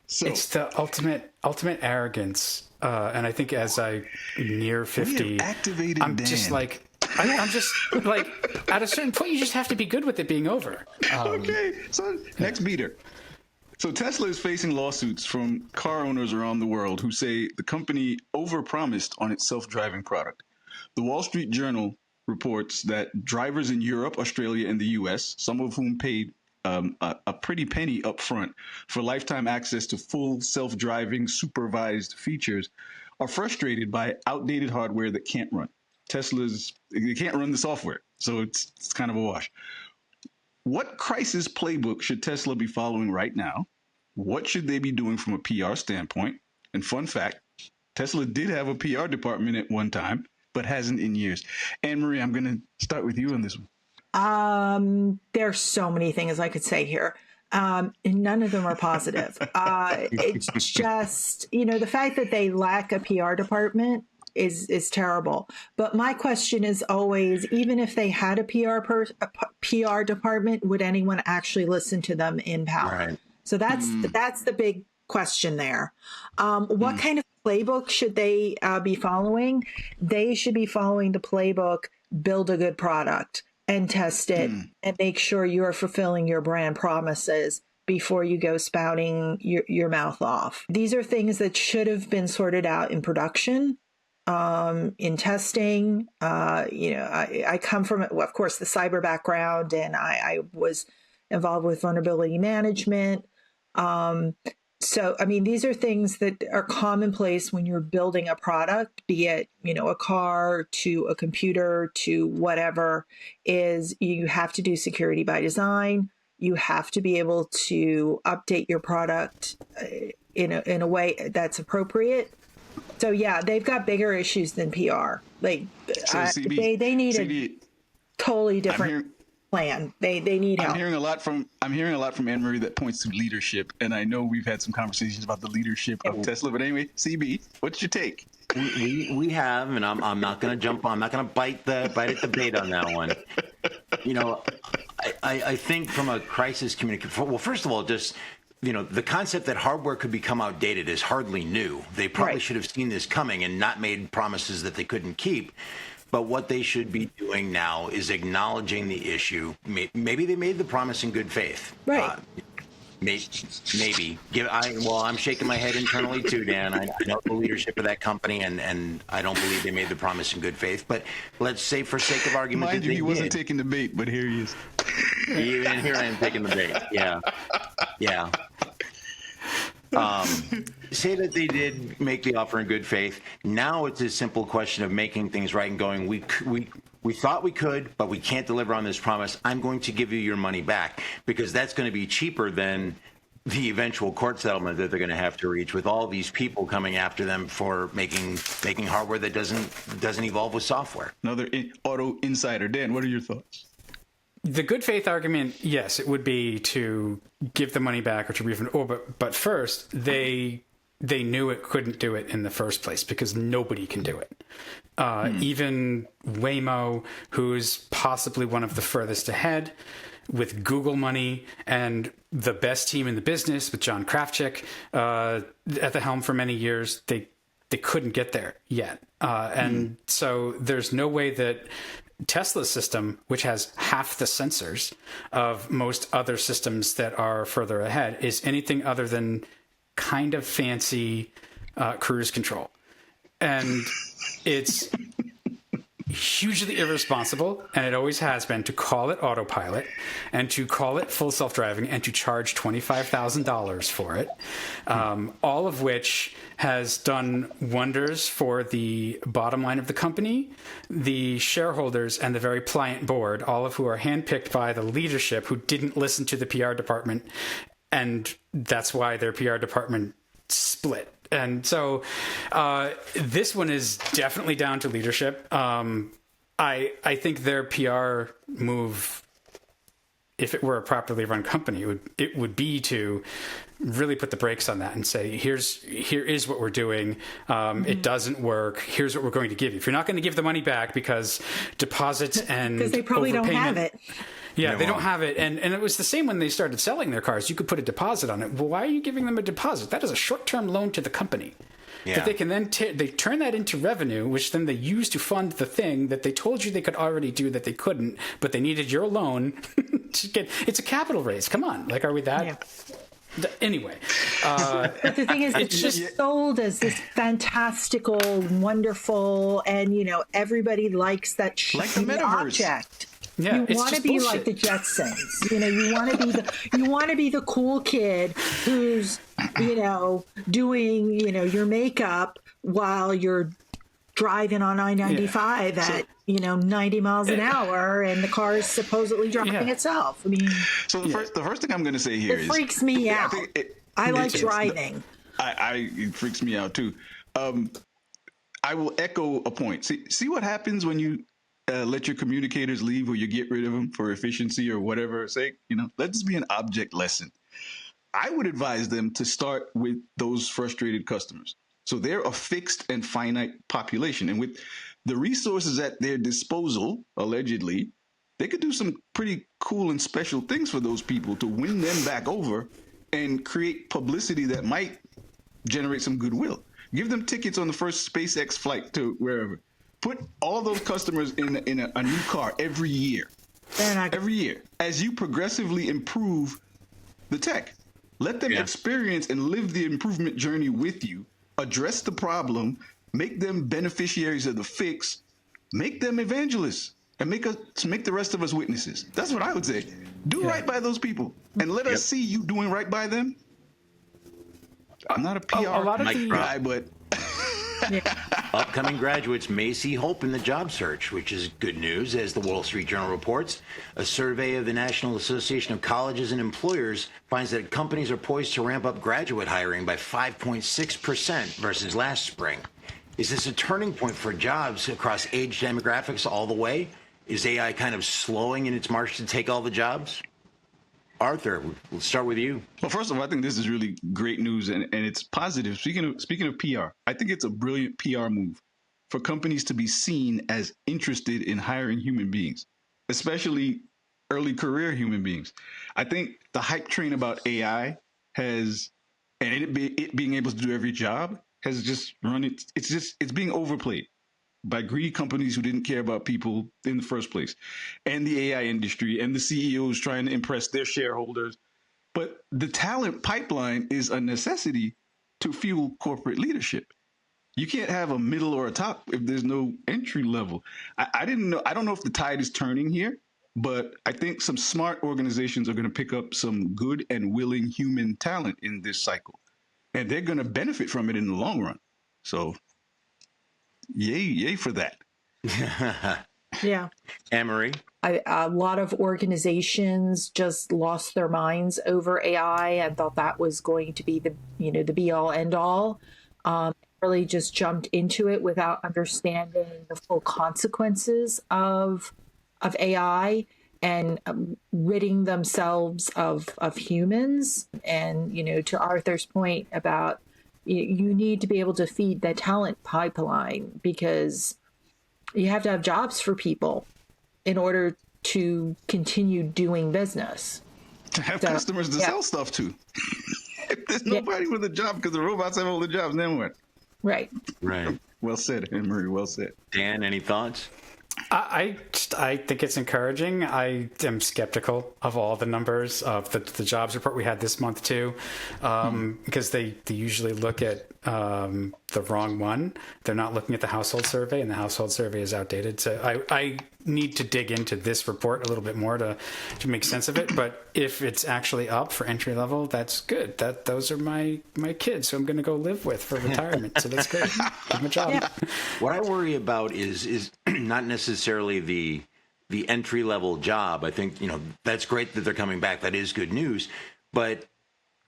So it's the ultimate arrogance, and I think as I near 50, I'm Dan. just like. I'm just like, at a certain point, you just have to be good with it being over. Okay, so next beater. So Tesla is facing lawsuits from car owners around the world who say the company overpromised on its self-driving product. The Wall Street Journal reports that drivers in Europe, Australia, and the U.S., some of whom paid a pretty penny up front for lifetime access to full self-driving supervised features, are frustrated by outdated hardware that can't run. They can't run the software, so it's kind of a wash. What crisis playbook should Tesla be following right now? What should they be doing from a PR standpoint? And fun fact, Tesla did have a PR department at one time, but hasn't in years. Anne-Marie, I'm going to start with you on this one. There's so many things I could say here. And none of them are positive. It's just, the fact that they lack a PR department is terrible. But my question is always, even if they had a PR department, would anyone actually listen to them in power? Right. So that's the big question there. What kind of playbook should they be following? They should be following the playbook, build a good product and test it and make sure you're fulfilling your brand promises before you go spouting your mouth off. These are things that should have been sorted out in production. In testing, I come from, of course, the cyber background, and I was involved with vulnerability management. So, these are things that are commonplace when you're building a product, be it, a car to a computer to whatever, is you have to do security by design. You have to be able to update your product in a way that's appropriate. So yeah, they've got bigger issues than PR. Like they need a totally different plan. They need help. I'm hearing a lot from Anne-Marie that points to leadership, and I know we've had some conversations about the leadership of Tesla. But anyway, CB, what's your take? We have, and I'm not going to jump on. I'm not going to bite at the bait on that one. I think from a crisis communication. Well, first of all, just. The concept that hardware could become outdated is hardly new. They probably should have seen this coming and not made promises that they couldn't keep. But what they should be doing now is acknowledging the issue. Maybe they made the promise in good faith. Right. Maybe. I'm shaking my head internally too, Dan. I know the leadership of that company, and I don't believe they made the promise in good faith. But let's say, for sake of argument, mind you, he wasn't taking the bait, but here he is. And here I am taking the bait. Yeah. Say that they did make the offer in good faith. Now it's a simple question of making things right and going, we thought we could, but we can't deliver on this promise. I'm going to give you your money back, because that's going to be cheaper than the eventual court settlement that they're going to have to reach, with all these people coming after them for making hardware that doesn't evolve with software. Another auto insider. Dan, what are your thoughts? The good faith argument, yes, it would be to give the money back or to refund. But first, they knew it couldn't do it in the first place, because nobody can do it. Even Waymo, who's possibly one of the furthest ahead, with Google money and the best team in the business, with John Krafcik at the helm for many years, they couldn't get there yet. And so there's no way that Tesla's system, which has half the sensors of most other systems that are further ahead, is anything other than kind of fancy cruise control. And it's hugely irresponsible, and it always has been, to call it autopilot and to call it full self-driving and to charge $25,000 for it, all of which has done wonders for the bottom line of the company, the shareholders, and the very pliant board, all of who are handpicked by the leadership who didn't listen to the PR department, and that's why their PR department split. And so this one is definitely down to leadership. I think their PR move if it were a properly run company, it would be to really put the brakes on that and say, here is what we're doing. It doesn't work. Here's what we're going to give you. If you're not going to give the money back because deposits and because they probably don't have it. Yeah, they don't have it. And it was the same when they started selling their cars. You could put a deposit on it. Well, why are you giving them a deposit? That is a short-term loan to the company. Yeah. That they can then they turn that into revenue, which then they use to fund the thing that they told you they could already do that they couldn't, but they needed your loan to get. It's a capital raise. Come on, like, are we that? Yeah. Anyway, but the thing is, it's just sold as this fantastical, wonderful, and everybody likes that like the metaverse object. Yeah, you want to be like the Jetsons. You want to be the cool kid who's doing your makeup while you're driving on I-95 at 90 miles an hour, and the car is supposedly driving itself. I mean, so the first thing I'm going to say here is, freaks me out. I like driving. It freaks me out too. I will echo a point. See what happens when you let your communicators leave, or you get rid of them for efficiency or whatever sake. Let this be an object lesson. I would advise them to start with those frustrated customers. So they're a fixed and finite population, and with the resources at their disposal, allegedly, they could do some pretty cool and special things for those people to win them back over and create publicity that might generate some goodwill. Give them tickets on the first SpaceX flight to wherever. Put all those customers in a new car every year. Every year. As you progressively improve the tech. Let them experience and live the improvement journey with you. Address the problem. Make them beneficiaries of the fix. Make them evangelists. And make the rest of us witnesses. That's what I would say. Do right by those people. And let us see you doing right by them. I'm not a PR guy, but... Upcoming graduates may see hope in the job search, which is good news, as the Wall Street Journal reports. A survey of the National Association of Colleges and Employers finds that companies are poised to ramp up graduate hiring by 5.6% versus last spring. Is this a turning point for jobs across age demographics all the way? Is AI kind of slowing in its march to take all the jobs? Arthur, we'll start with you. Well, first of all, I think this is really great news, and it's positive. Speaking of PR, I think it's a brilliant PR move for companies to be seen as interested in hiring human beings, especially early career human beings. I think the hype train about AI has, and it being able to do every job, has just run it. It's being overplayed by greedy companies who didn't care about people in the first place, and the AI industry and the CEOs trying to impress their shareholders. But the talent pipeline is a necessity to fuel corporate leadership. You can't have a middle or a top if there's no entry level. I don't know if the tide is turning here, but I think some smart organizations are going to pick up some good and willing human talent in this cycle, and they're going to benefit from it in the long run. So yay for that. Yeah. Anne-Marie? A lot of organizations just lost their minds over AI and thought that was going to be the be all end all. Really just jumped into it without understanding the full consequences of AI and ridding themselves of humans. And, to Arthur's point about you need to be able to feed the talent pipeline, because you have to have jobs for people in order to continue doing business. To have customers to sell stuff to. If there's nobody with a job because the robots have all the jobs, then what? Right. Well said, Anne-Marie. Well said. Dan, any thoughts? I think it's encouraging. I am skeptical of all the numbers of the jobs report we had this month too, because they usually look at the wrong one. They're not looking at the household survey, and the household survey is outdated. So I need to dig into this report a little bit more to make sense of it. But if it's actually up for entry level, that's good. Those are my kids who I'm going to go live with for retirement. So that's great. Give them a job. Yeah. What I worry about is not necessarily the entry level job. I think that's great that they're coming back. That is good news. But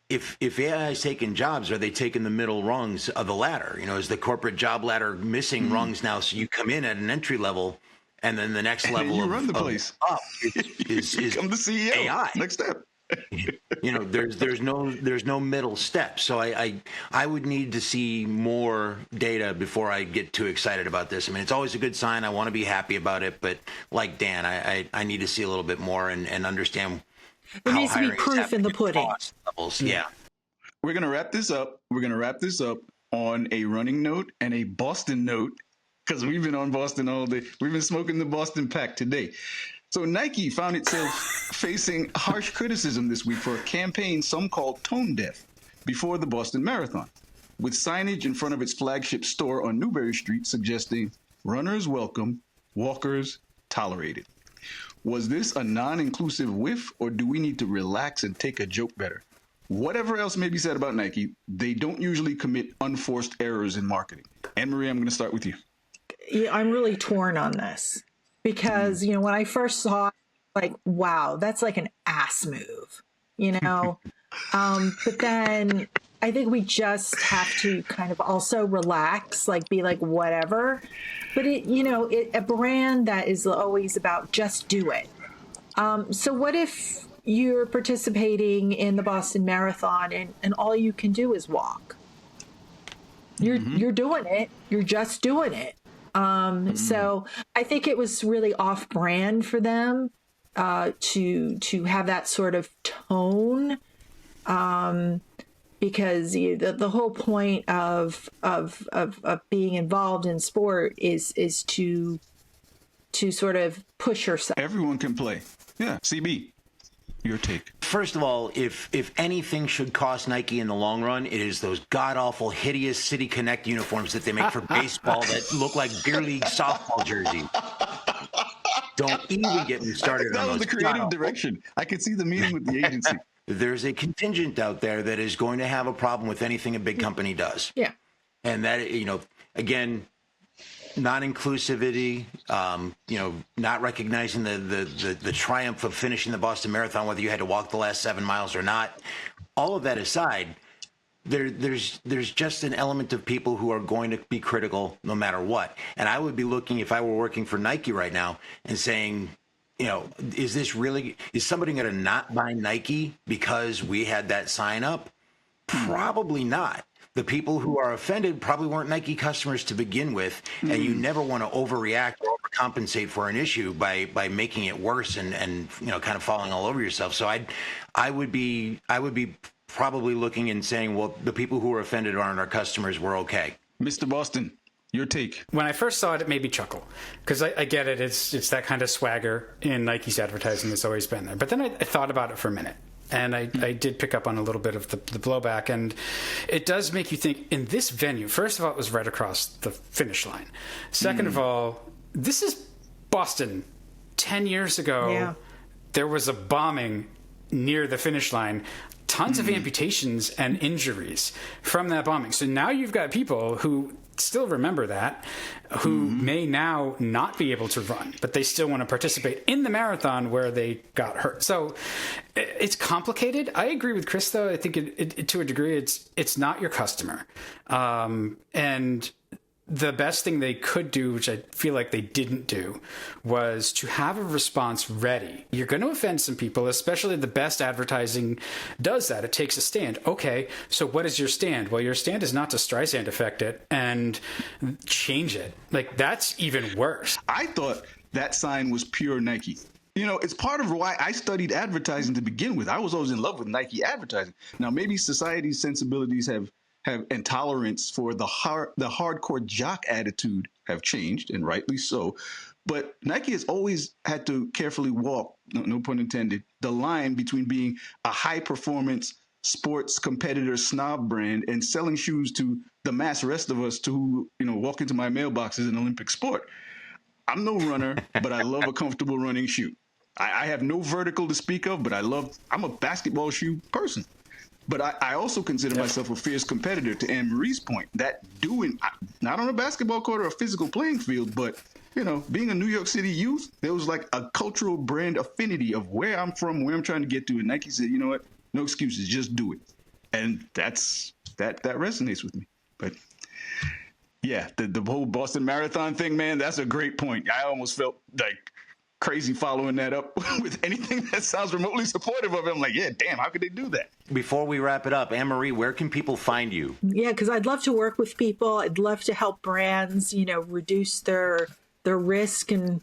if AI is taking jobs, are they taking the middle rungs of the ladder? Is the corporate job ladder missing rungs now? So you come in at an entry level, And then the next level you run the place. Up is Become the CEO. AI. Next step. There's no middle step. So I would need to see more data before I get too excited about this. I mean, it's always a good sign. I want to be happy about it, but like Dan, I need to see a little bit more and understand. There needs to be proof in the pudding. Levels. Yeah. We're gonna wrap this up. We're gonna wrap this up on a running note and a Boston note, because we've been on Boston all day. We've been smoking the Boston pack today. So Nike found itself facing harsh criticism this week for a campaign some called tone deaf before the Boston Marathon, with signage in front of its flagship store on Newbury Street suggesting runners welcome, walkers tolerated. Was this a non-inclusive whiff, or do we need to relax and take a joke better? Whatever else may be said about Nike, they don't usually commit unforced errors in marketing. Anne-Marie, I'm going to start with you. Yeah, I'm really torn on this because, when I first saw it, like, wow, that's like an ass move, but then I think we just have to kind of also relax, like be like, whatever. But a brand that is always about just do it. So what if you're participating in the Boston Marathon and all you can do is walk? You're doing it. You're just doing it. So I think it was really off brand for them to have that sort of tone, because the whole point of being involved in sport is to sort of push yourself. Everyone can play. Yeah. CB, your take. First of all, if anything should cost Nike in the long run, it is those god-awful, hideous City Connect uniforms that they make for baseball that look like beer league softball jerseys. Don't even get me started that on was those. The creative direction. I could see the meeting with the agency. There's a contingent out there that is going to have a problem with anything a big company does. Yeah. And that, again, non-inclusivity, not recognizing the triumph of finishing the Boston Marathon, whether you had to walk the last 7 miles or not. All of that aside, there's just an element of people who are going to be critical no matter what. And I would be looking, if I were working for Nike right now, and saying, is somebody going to not buy Nike because we had that sign up? Probably not. The people who are offended probably weren't Nike customers to begin with, and you never want to overreact or overcompensate for an issue by making it worse and kind of falling all over yourself. So I would be probably looking and saying, well, the people who were offended aren't our customers. We're okay. Mr. Boston, your take. When I first saw it, it made me chuckle because I get it. It's that kind of swagger in Nike's advertising that's always been there. But then I thought about it for a minute. And I did pick up on a little bit of the blowback, and it does make you think, in this venue, first of all, it was right across the finish line. Second of all, this is Boston. 10 years ago, there was a bombing near the finish line. Tons of amputations and injuries from that bombing. So now you've got people who still remember that, who may now not be able to run, but they still want to participate in the marathon where they got hurt. So it's complicated. I agree with Chris, though. I think it to a degree, it's not your customer. And the best thing they could do, which I feel like they didn't do, was to have a response ready. You're going to offend some people, especially the best advertising does that. It takes a stand. Okay, so what is your stand? Well, your stand is not to Streisand affect it and change it. Like, that's even worse. I thought that sign was pure Nike. It's part of why I studied advertising to begin with. I was always in love with Nike advertising. Now, maybe society's sensibilities have and tolerance for the hardcore jock attitude have changed, and rightly so. But Nike has always had to carefully walk, no pun intended, the line between being a high-performance sports competitor snob brand and selling shoes to the mass rest of us who, walk into my mailbox as an Olympic sport. I'm no runner, but I love a comfortable running shoe. I have no vertical to speak of, but I'm a basketball shoe person. But I also consider myself a fierce competitor, to Anne-Marie's point, that not on a basketball court or a physical playing field, but, being a New York City youth, there was like a cultural brand affinity of where I'm from, where I'm trying to get to. And Nike said, you know what? No excuses, just do it. And that resonates with me. But Yeah, the whole Boston Marathon thing, man, that's a great point. I almost felt like crazy following that up with anything that sounds remotely supportive of it. I'm like, yeah, damn, how could they do that? Before we wrap it up, Anne-Marie, where can people find you? Yeah, because I'd love to work with people. I'd love to help brands, reduce their risk in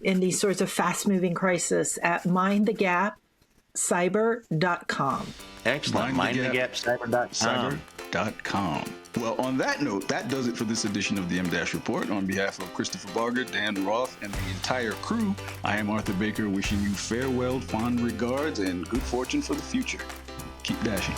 these sorts of fast-moving crises at mindthegapcyber.com. Excellent. Mindthegapcyber.com. Well, on that note, that does it for this edition of the M-Dash Report. On behalf of Christopher Barger, Dan Roth, and the entire crew, I am Arthur Baker, wishing you farewell, fond regards, and good fortune for the future. Keep dashing.